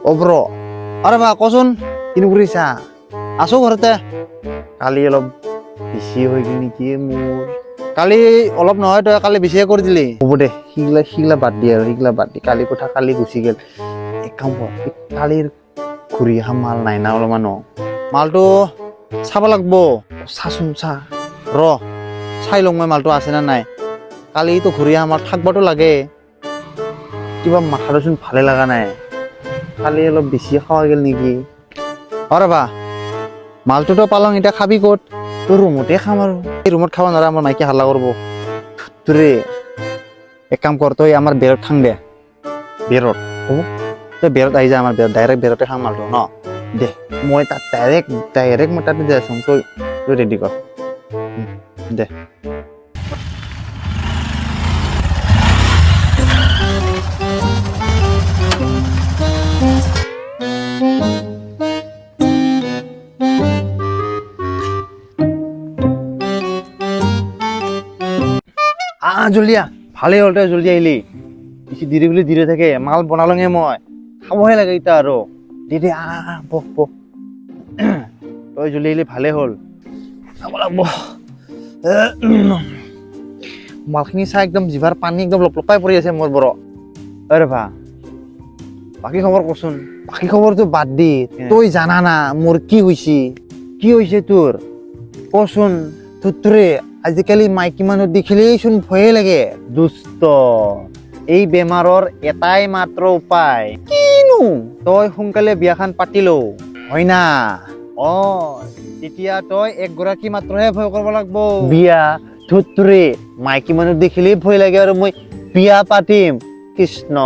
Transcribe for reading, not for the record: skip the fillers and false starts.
অব্ৰ আৰে বা কচোন কিনো কৰিছা আছো ঘৰতে কালি অলপ বেছি হৈ গ'ল নেকি মোৰ কালি অলপ নহয় তই কালি বেছিয়ে কৰি দিলি হ'ব দে সিগলা বাদ দি আৰু সিগলা বাদ দি কালি কথা কালি গুচি গ'ল এক কাম কৰ কালিৰ ঘূৰি অহা মাল নাই না অলপমানো মালটো চাব লাগব চাচোন চা ৰ চাই লওঁ মই মালটো আছে না নাই কালিতো ঘূৰি অহা মাল থাকবতো লাগে কিবা মাথাটোচোন ভালে লগা নাই কালি অলপ বেছি খোৱা গ'ল নেকি অৰে বা মালটোতো পালং এতিয়া খাবি ক'ত তোৰ ৰুমতে খাম আৰু এই ৰুমত খাব নোৱাৰা আমাৰ মাইকে হাল্লা কৰিব তোৰে এক কাম কৰ তই আমাৰ বেৰত খাং দে বেৰত হ'ব তই বেৰত আহি যা আমাৰ বেৰত ডাইৰেক্ট বেৰতে খাম মালটো ন দে মই তাত ডাইৰেক্ট মই তাতে যাই আছোঁ তই ৰেডি কৰ দে জলদিয়া ভালেই হ'ল তই জলদি আহিলি বেছি দেৰি বুলি দেৰি থাকে মাল বনালোঙে মই খাবহে লাগে এতিয়া আৰু দে বহ বহ তই জলদি আহিলি ভালেই হ'ল খাব লাগব মালখিনি চাই একদম জিভাৰ পানী একদম লপলপাই পৰি আছে মোৰ বৰ অৰে ভা বাকী খবৰ কচোন বাকী খবৰটো বাদ দি তই জানা না মোৰ কি হৈছে তোৰ কচোন তোৰে আজিকালি মাইকী মানুহ দেখিলেই চোন ভয়ে লাগে দুষ্ট এই বেমাৰৰ এটাই মাত্ৰ উপায় কিনো তই সোনকালে বিয়াখন পাতি ল হয় না তেতিয়া তই একগৰাকী মাত্ৰহে ভয় কৰিব লাগিব বিয়া তোৰে মাইকী মানুহ দেখিলেই ভয় লাগে আৰু মই বিয়া পাতিম কৃষ্ণ